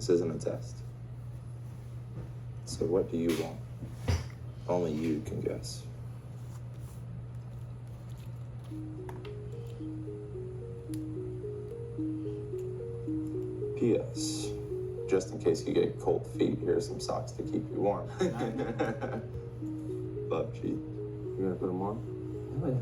This isn't a test. So what do you want? Only you can guess. P.S. Just in case you get cold feet, here's some socks to keep you warm. Love, G. You gonna put them on? Oh, yeah.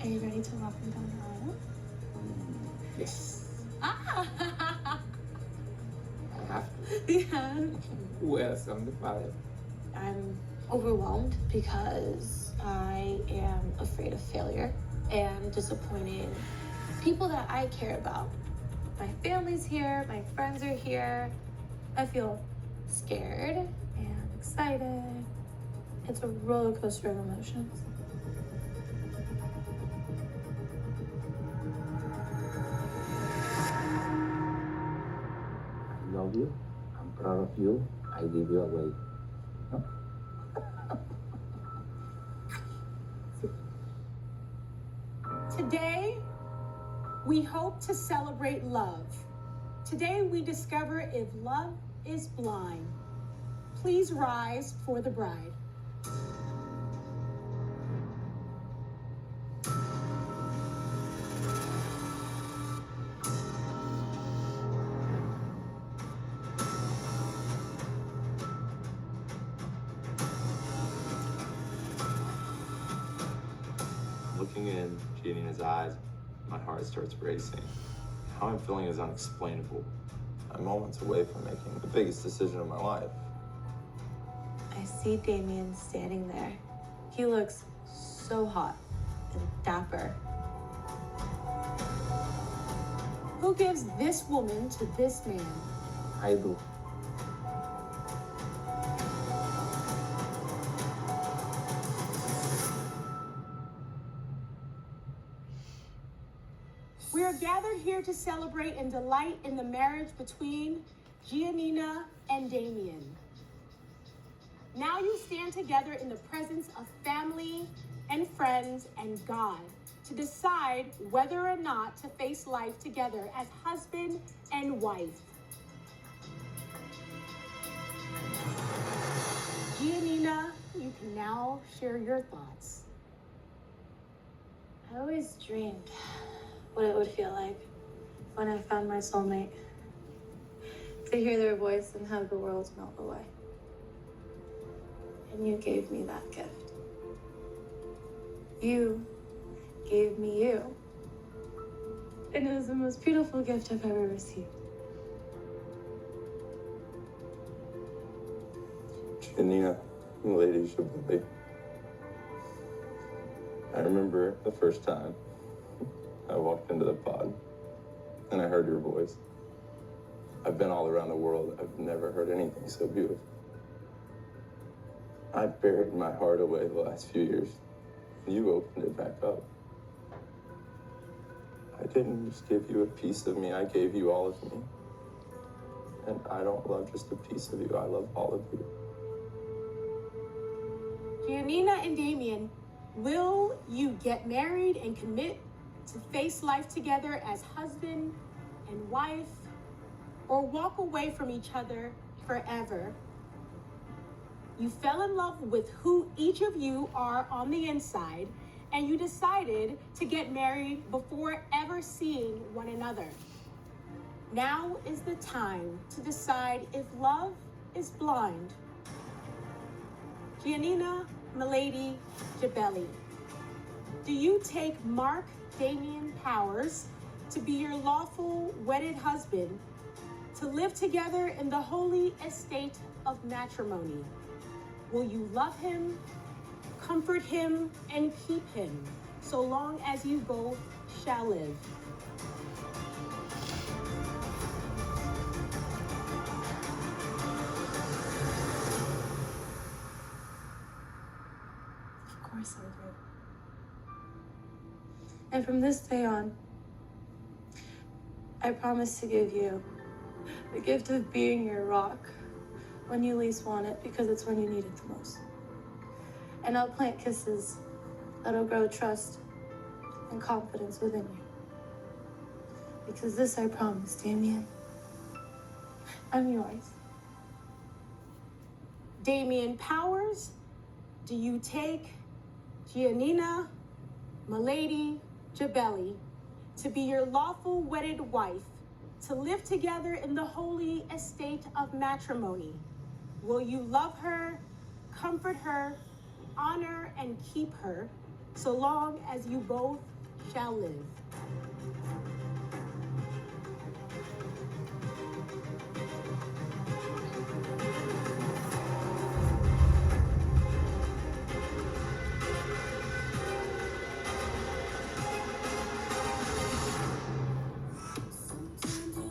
Are you ready to walk me down the aisle? Yes. Ah! I have to. Yeah. Who else on the fire? I'm overwhelmed because I am afraid of failure and disappointing people that I care about. My family's here, my friends are here. I feel scared and excited. It's a roller coaster of emotions. I love you. I'm proud of you. I give you away. No? Today, we hope to celebrate love. Today, we discover if love is blind. Please rise for the bride. Looking in Giannina's eyes, my heart starts racing. How I'm feeling is unexplainable. I'm moments away from making the biggest decision of my life. I see Damien standing there. He looks so hot and dapper. Who gives this woman to this man? I do. We are gathered here to celebrate and delight in the marriage between Giannina and Damien. Now you stand together in the presence of family and friends and God to decide whether or not to face life together as husband and wife. Giannina, you can now share your thoughts. I always dreamed what it would feel like when I found my soulmate. To hear their voice and have the world melt away. And you gave me that gift. You gave me you. And it was the most beautiful gift I've ever received. Giannina, Lady Chablis. I remember the first time I walked into the pod and I heard your voice. I've been all around the world. I've never heard anything so beautiful. I buried my heart away the last few years. You opened it back up. I didn't just give you a piece of me, I gave you all of me. And I don't love just a piece of you, I love all of you. Giannina and Damien, will you get married and commit to face life together as husband and wife, or walk away from each other forever? You fell in love with who each of you are on the inside, and you decided to get married before ever seeing one another. Now is the time to decide if love is blind. Giannina Milady Jabelli, do you take Mark Damien Powers to be your lawful wedded husband, to live together in the holy estate of matrimony? Will you love him, comfort him, and keep him so long as you both shall live? Of course I do. And from this day on, I promise to give you the gift of being your rock when you least want it, because it's when you need it the most. And I'll plant kisses that'll grow trust and confidence within you. Because this I promise, Damien. I'm yours. Damien Powers, do you take Giannina Milady Jabelli to be your lawful wedded wife, to live together in the holy estate of matrimony? Will you love her, comfort her, honor and keep her, so long as you both shall live?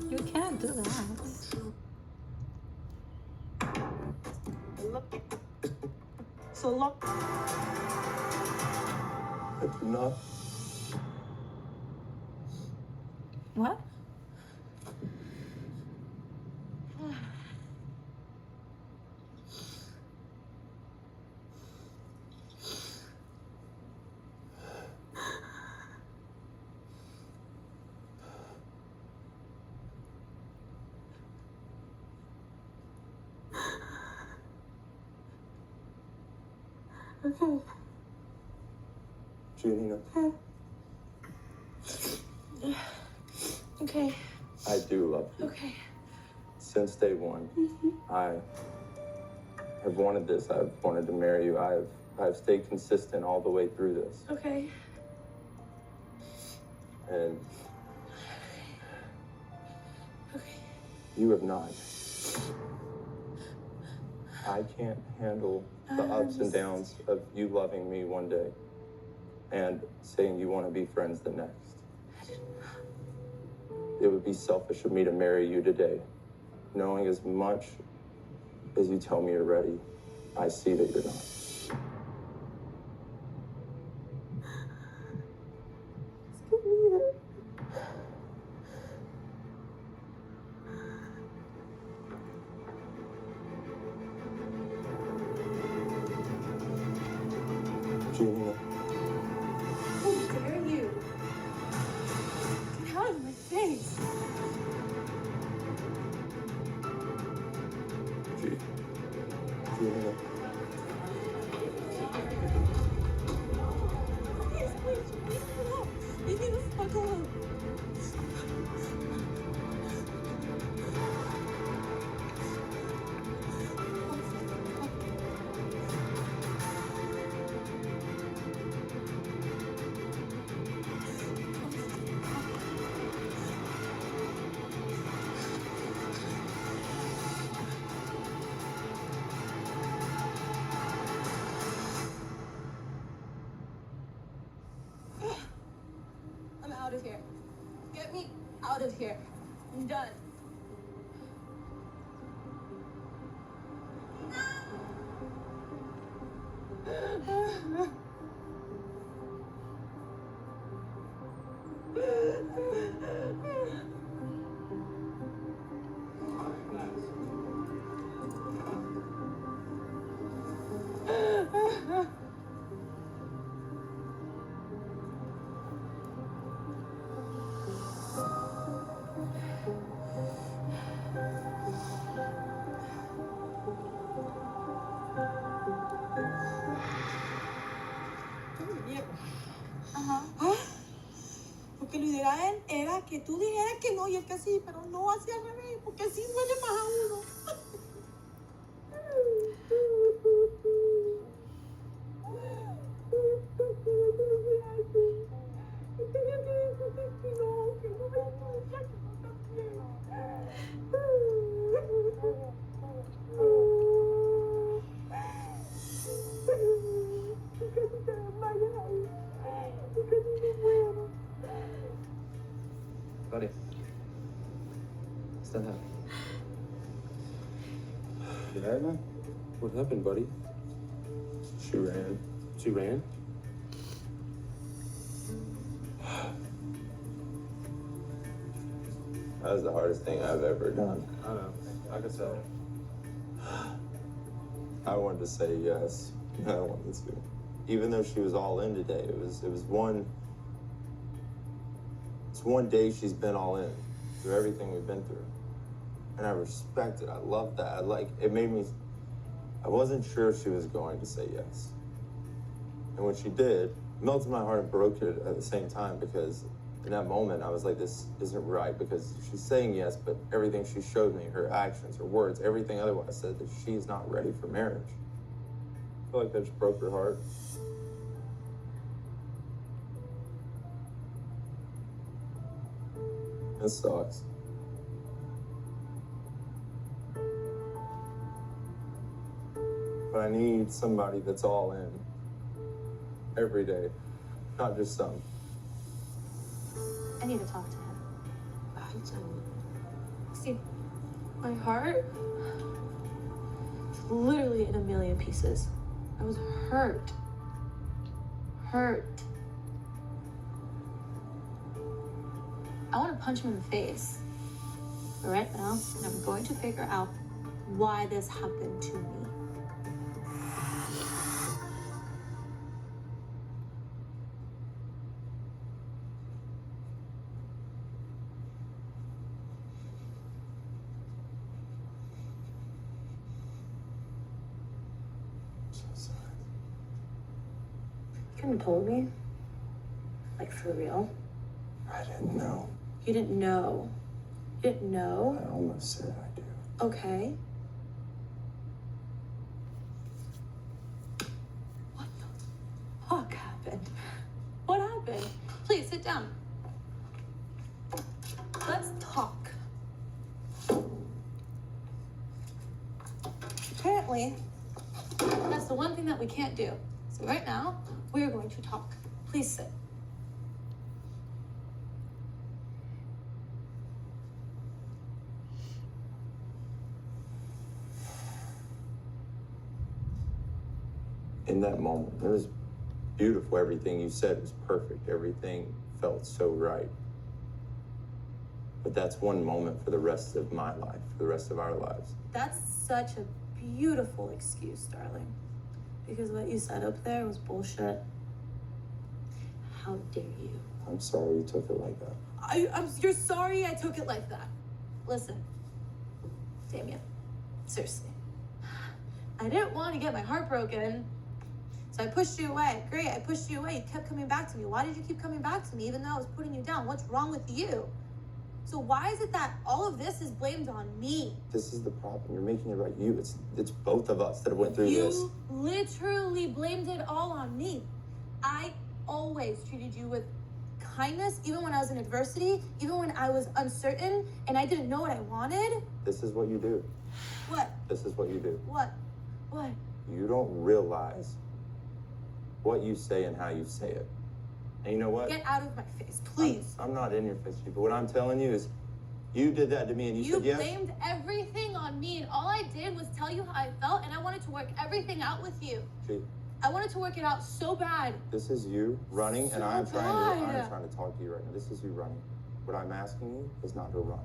You can't do that. So look. That's enough. What? Okay. Giannina, Okay. I do love you. Okay. Since day one, I have wanted this. I've wanted to marry you. I've stayed consistent all the way through this. Okay. And Okay. you have not. I can't handle the ups and downs of you loving me one day and saying you want to be friends the next. It would be selfish of me to marry you today, knowing as much as you tell me you're ready, I see that you're not. Giannina, How dare you? Get out of my face. Giannina. Leave me the fuck alone. I'm out of here. Get me out of here. I'm done. Porque lo ideal era que tú dijeras que no y él que sí, pero no hacia al revés, porque así duele más a uno. Buddy. Stand up. You alright, man? What happened, buddy? She ran. She ran? That was the hardest thing I've ever done. I know. I could tell. I wanted to say yes. I wanted to. Even though she was all in today, it's one day she's been all in through everything we've been through. And I respect it. I love that. It made me, I wasn't sure if she was going to say yes. And when she did, it melted my heart and broke it at the same time, because in that moment I was like, this isn't right, because she's saying yes, but everything she showed me, her actions, her words, everything otherwise said that she's not ready for marriage. I feel like that just broke her heart. It sucks. But I need somebody that's all in every day, not just some. I need to talk to him. See, my heart is literally in a million pieces. I was hurt. I want to punch him in the face. But right now, I'm going to figure out why this happened to me. So sorry. You couldn't have told me. Like, for real. I didn't know. You didn't know. You didn't know? I almost said I do. Okay. What the fuck happened? What happened? Please sit down. Let's talk. Apparently, that's the one thing that we can't do. So right now, we are going to talk. Please sit. In that moment, it was beautiful. Everything you said was perfect. Everything felt so right. But that's one moment for the rest of my life, for the rest of our lives. That's such a beautiful excuse, darling. Because what you said up there was bullshit. How dare you? I'm sorry you took it like that. You're sorry I took it like that. Listen, Damien, seriously. I didn't want to get my heart broken, so I pushed you away. Great, I pushed you away. You kept coming back to me. Why did you keep coming back to me even though I was putting you down? What's wrong with you? So why is it that all of this is blamed on me? This is the problem. You're making it about you. It's both of us that went through this. You literally blamed it all on me. I always treated you with kindness, even when I was in adversity, even when I was uncertain and I didn't know what I wanted. This is what you do. What? This is what you do. What? What? You don't realize what you say and how you say it. And you know what? Get out of my face, please. I'm not in your face, but what I'm telling you is you did that to me and you said yes. You blamed everything on me, and all I did was tell you how I felt, and I wanted to work everything out with you. Gee, I wanted to work it out so bad. this is you running, and So I'm trying bad. to talk to you right now. This is you running. What I'm asking you is not to run.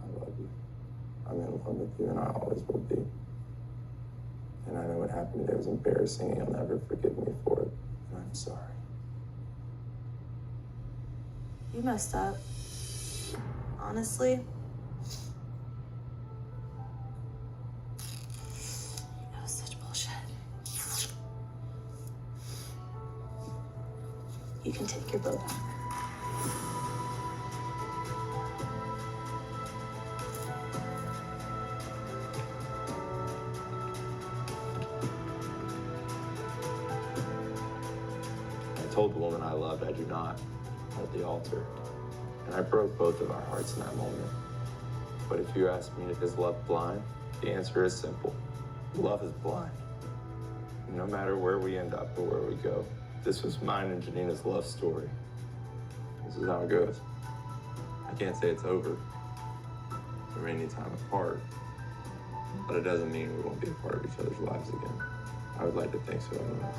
I love you. I'm in love with you, and I always will be. And I know what happened today was embarrassing, and you'll never forgive me for it. And I'm sorry. You messed up. Honestly. That was such bullshit. You can take your boat back. I told the woman I loved I do not at the altar. And I broke both of our hearts in that moment. But if you ask me, is love blind? The answer is simple. Love is blind. No matter where we end up or where we go, this was mine and Janina's love story. This is how it goes. I can't say it's over or any time apart, but it doesn't mean we won't be a part of each other's lives again. I would like to think so anyways.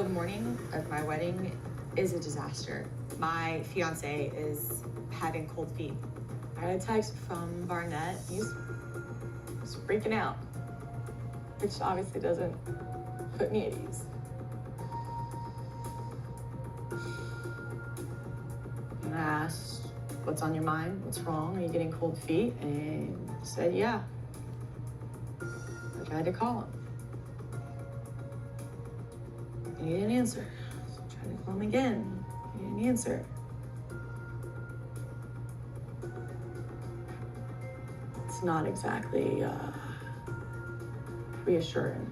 The morning of my wedding is a disaster. My fiance is having cold feet. I got a text from Barnett. He's freaking out, which obviously doesn't put me at ease. And I asked, what's on your mind? What's wrong? Are you getting cold feet? And he said, yeah. I tried to call him. And he didn't answer. So I tried to call him again. He didn't answer. It's not exactly reassuring.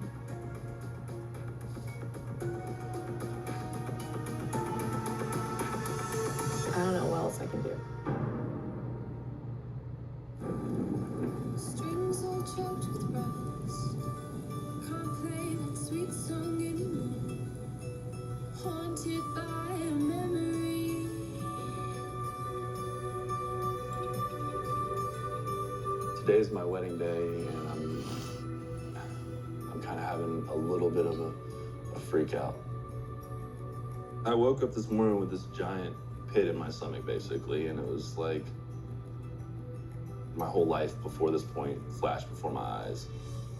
I don't know what else I can do. Strings all choked with rust. Can't play that sweet song anymore. Haunted by a memory. Today's my wedding day, and I'm kind of having a little bit of a freak out. I woke up this morning with this giant pit in my stomach, basically, and it was like my whole life before this point flashed before my eyes.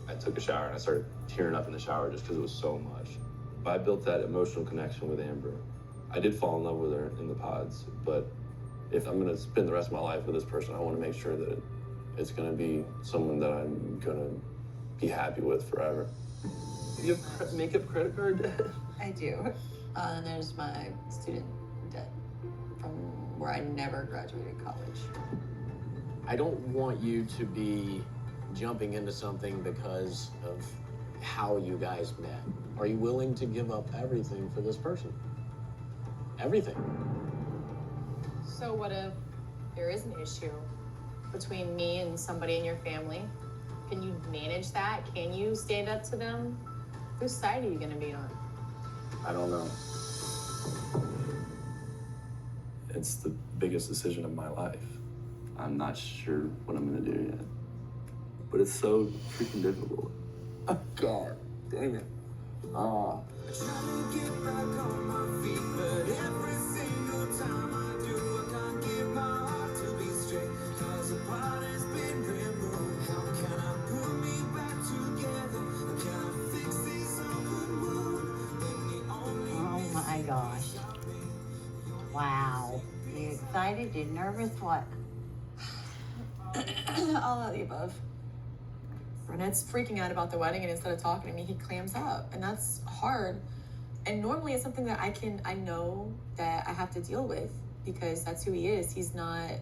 I took a shower and I started tearing up in the shower just because it was so much. But I built that emotional connection with Amber. I did fall in love with her in the pods, but if I'm gonna spend the rest of my life with this person, I want to make sure that it's gonna be someone that I'm gonna be happy with forever. You have makeup credit card debt? I do. And there's my student debt from where I never graduated college. I don't want you to be jumping into something because of how you guys met. Are you willing to give up everything for this person? Everything. So what if there is an issue between me and somebody in your family? Can you manage that? Can you stand up to them? Whose side are you gonna be on? I don't know. It's the biggest decision of my life. I'm not sure what I'm gonna do yet. But it's so freaking difficult. Oh, God, dang it. Ah. Trying to get back on my feet, but every single time I do, I can't get my heart to be straight. 'Cause a part has been removed. How can I put me back together? Can I fix this open wound? When the only Oh my gosh. Wow. You excited? You nervous? What? All of the above. Burnett's freaking out about the wedding, and instead of talking to me, he clams up, and that's hard. And normally it's something that I know that I have to deal with because that's who he is. He's not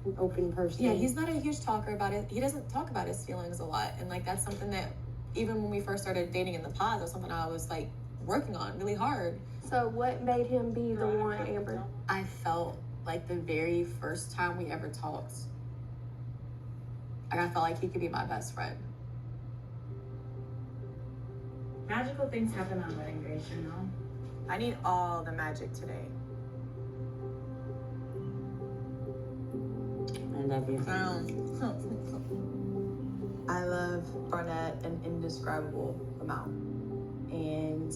An open person. Yeah, he's not a huge talker about it. He doesn't talk about his feelings a lot. And like that's something that even when we first started dating in the pods, was something I was like working on really hard. So what made him be the one, Amber? I felt like the very first time we ever talked, like I felt like he could be my best friend. Magical things happen on wedding days, you know? I need all the magic today. I love you. I love Barnett an indescribable amount. And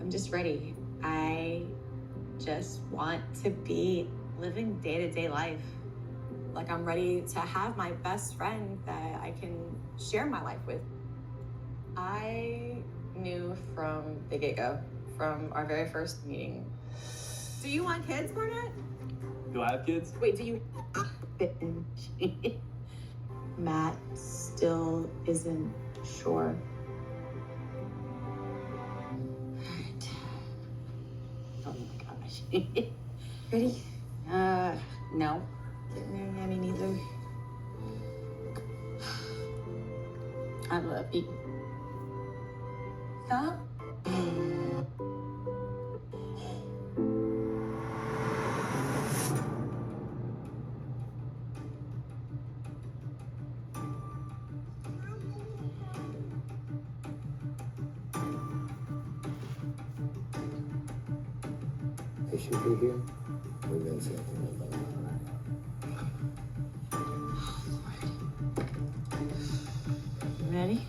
I'm just ready. I just want to be living day-to-day life. Like I'm ready to have my best friend that I can share my life with. I knew from the get-go, from our very first meeting. Do you want kids, Barnett? Do I have kids? Wait, do you? Matt still isn't sure. Alright. Oh my gosh. Ready? No. Yeah, me neither. I love you. Stop. They should be here. We've been saying about it. Ready?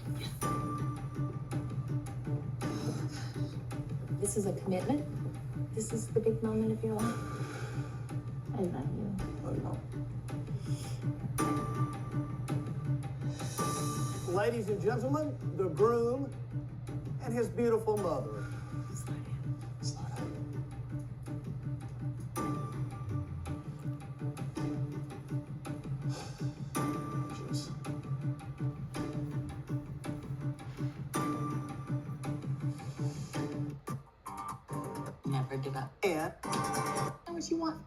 This is a commitment. This is the big moment of your life. I love you. Ladies and gentlemen, the groom and his beautiful mother. Jeez. Never give up. And Know what you want.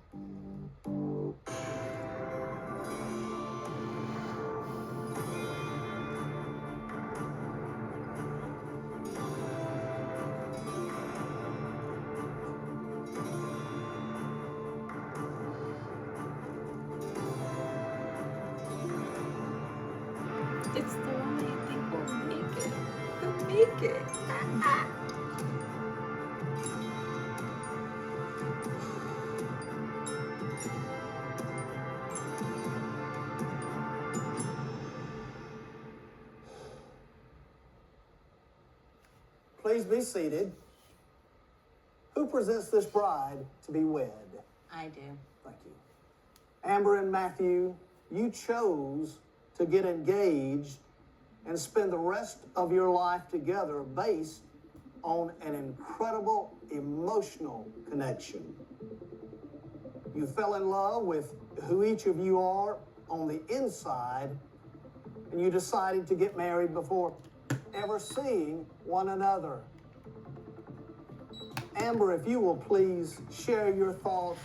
It's the one that you think will make it. Will make it. please be seated. Who presents this bride to be wed? I do. Thank you. Amber and Matthew, you chose to get engaged and spend the rest of your life together based on an incredible emotional connection. You fell in love with who each of you are on the inside, and you decided to get married before ever seeing one another. Amber, if you will please share your thoughts.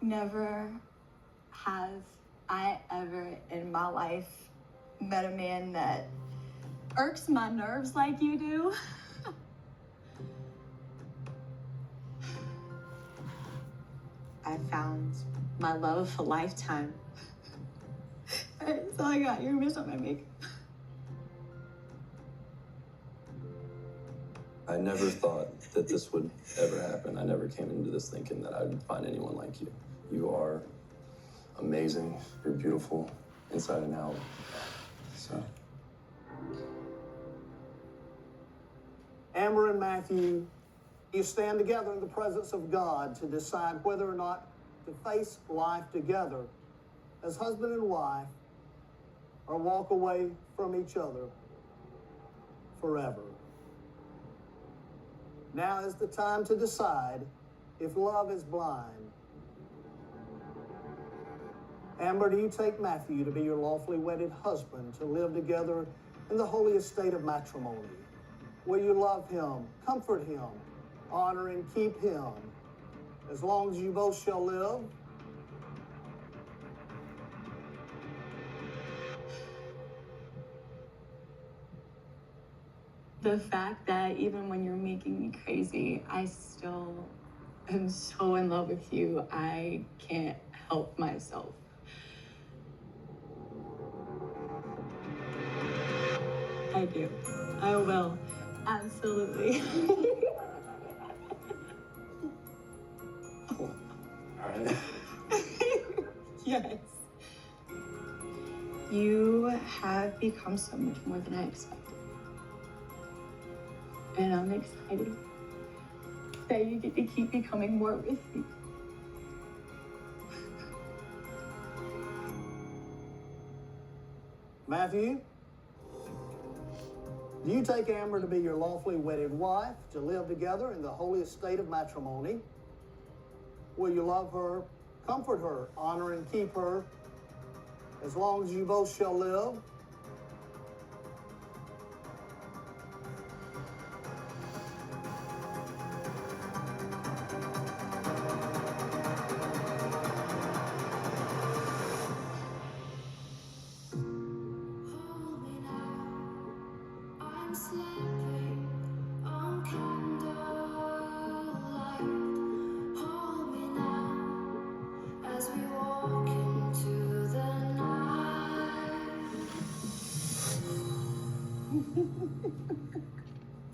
Never have I ever in my life met a man that irks my nerves like you do. I found my love of a lifetime. That's all I got. You're gonna miss on my makeup. I never thought that this would ever happen. I never came into this thinking that I would find anyone like you. You are amazing. You're beautiful inside and out. So. Amber and Matthew, you stand together in the presence of God to decide whether or not to face life together as husband and wife or walk away from each other forever. Now is the time to decide if love is blind. Amber, do you take Matthew to be your lawfully wedded husband to live together in the holy estate of matrimony? Will you love him, comfort him, honor and keep him as long as you both shall live? The fact that even when you're making me crazy, I still am so in love with you, I can't help myself. I do. I will. Absolutely. All right. Yes. You have become so much more than I expected. And I'm excited that you get to keep becoming more with me. Matthew, do you take Amber to be your lawfully wedded wife to live together in the holy estate of matrimony? Will you love her, comfort her, honor and keep her as long as you both shall live?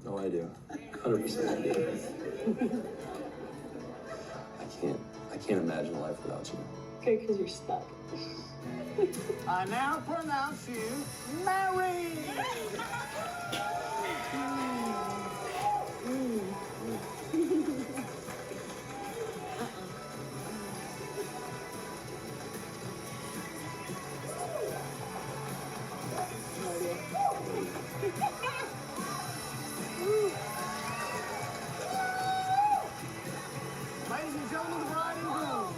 No, I do. 100% I do. I can't imagine life without you. Because you're stuck. I now pronounce you married. Ladies and gentlemen, the bride and groom.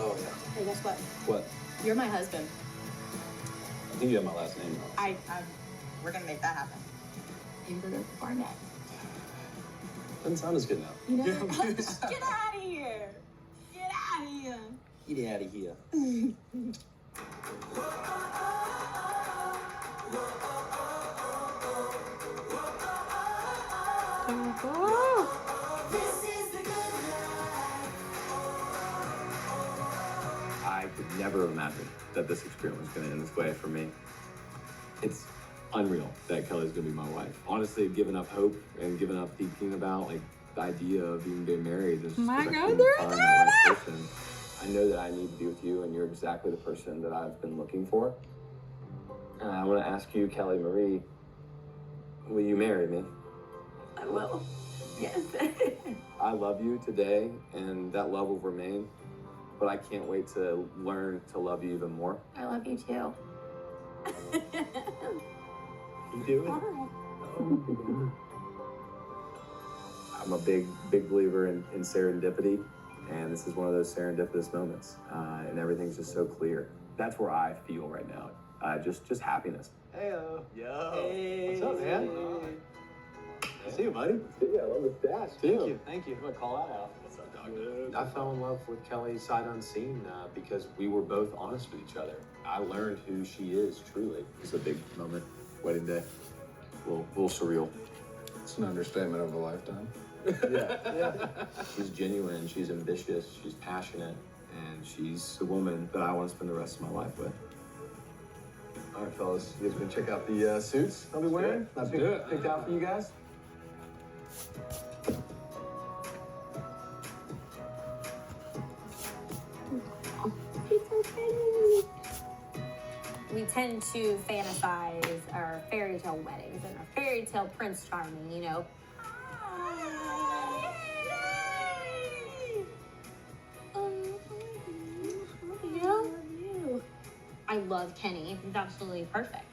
Oh, yeah. Hey, guess what? What? You're my husband. I think you have my last name wrong. We're gonna make that happen. Amber Barnett. Doesn't sound as good now. You know? Get out of here! Get out of here! Get out of here. I could never have imagined that this experience was going to end this way for me. It's unreal that Kelly's going to be my wife. Honestly, giving up hope and giving up thinking about like the idea of even being married is just My because I God, couldn't they're find doing that right person. I know that I need to be with you, and you're exactly the person that I've been looking for. And I want to ask you, Kelly Marie, will you marry me? I will. Yes. I love you today, and that love will remain. But I can't wait to learn to love you even more. I love you too. You do it. I'm a big believer in serendipity, and this is one of those serendipitous moments, and everything's just so clear. That's where I feel right now, just happiness. Heyo. Yo, Hey. what's up, man? I see you, buddy. Yeah, I love the stash. Thank you. I'm gonna call that out. What's up, dog? I fell in love with Kelly sight unseen because we were both honest with each other. I learned who she is truly. It's a big moment, wedding day. A little surreal. It's an understatement of a lifetime. Yeah. She's genuine, she's ambitious, she's passionate, and she's the woman that I want to spend the rest of my life with. All right, fellas, you guys gonna check out the suits I'll be wearing? Let's do it. Picked out for you guys. We tend to fantasize our fairy tale weddings and our fairy tale Prince Charming, you know. I love Kenny. He's absolutely perfect.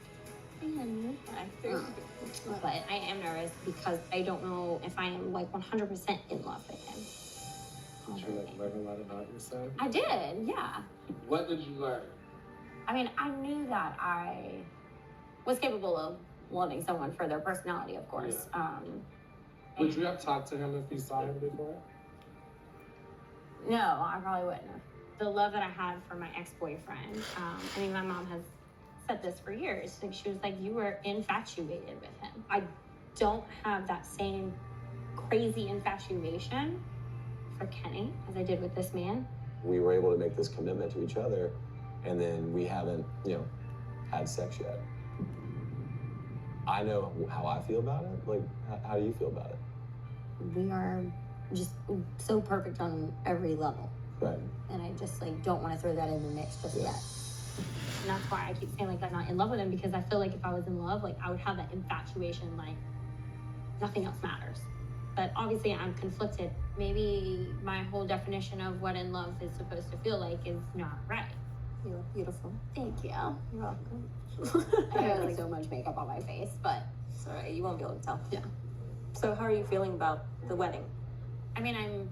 But I am nervous because I don't know if I am like 100% in love with him. Did you like learn a lot about yourself? I did, yeah. What did you learn? I mean, I knew that I was capable of loving someone for their personality, of course. Would you have talked to him if you saw him before? No, I probably wouldn't have. The love that I had for my ex-boyfriend, I mean, my mom has said this for years. Like, she was like, you were infatuated with him. I don't have that same crazy infatuation for Kenny as I did with this man. We were able to make this commitment to each other, and then we haven't, had sex yet. I know how I feel about it. Like, how do you feel about it? We are just so perfect on every level. Right. And I just don't want to throw that in the mix just yet. And that's why I keep saying I'm not in love with him, because I feel like if I was in love, I would have that infatuation, nothing else matters. But obviously I'm conflicted. Maybe my whole definition of what in love is supposed to feel like is not right. You look beautiful. Thank you. You're welcome. I have so much makeup on my face, but It's all right. You won't be able to tell. yeah. So how are you feeling about the wedding? I mean, I'm,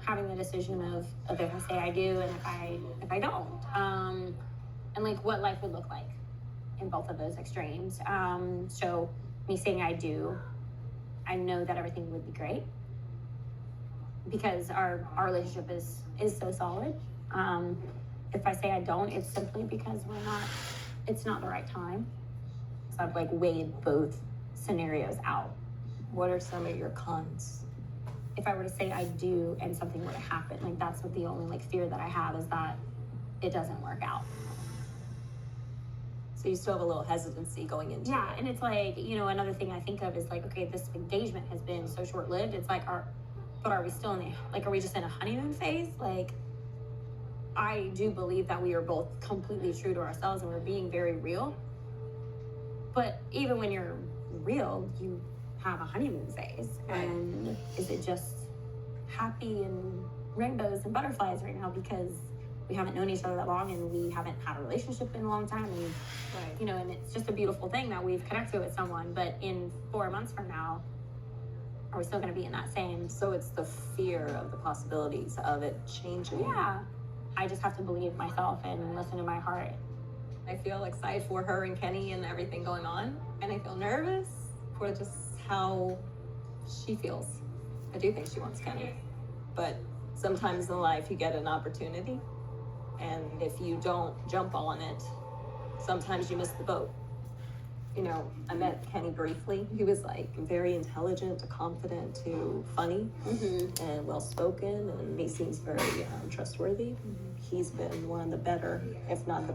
having the decision of if I say I do and if I don't, and what life would look like in both of those extremes. So me saying I do, I know that everything would be great because our relationship is so solid. If I say I don't, it's simply because it's not the right time. So I've weighed both scenarios out. What are some of your cons? if I were to say I do and something were to happen, like that's what the only like fear that I have is that it doesn't work out. So you still have a little hesitancy going into Yeah, it. and it's like, you know, another thing I think of is like, okay, this engagement has been so short lived. It's like, are we still in the, like, are we just in a honeymoon phase? Like, I do believe that we are both completely true to ourselves and we're being very real. But even when you're real, you have a honeymoon phase. Right. And is it just happy and rainbows and butterflies right now because we haven't known each other that long and we haven't had a relationship in a long time? And Right. you know, and it's just a beautiful thing that we've connected with someone, but in 4 months from now, are we still going to be in that same? So it's the fear of the possibilities of it changing. Yeah, I just have to believe myself and listen to my heart. I feel excited for her and Kenny and everything going on, and I feel nervous for just how she feels. I do think she wants Kenny, but sometimes in life you get an opportunity, and if you don't jump on it, sometimes you miss the boat. You know, I met Kenny briefly. He was like very intelligent, confident, funny, and well-spoken, and he seems very trustworthy. He's been one of the better, if not the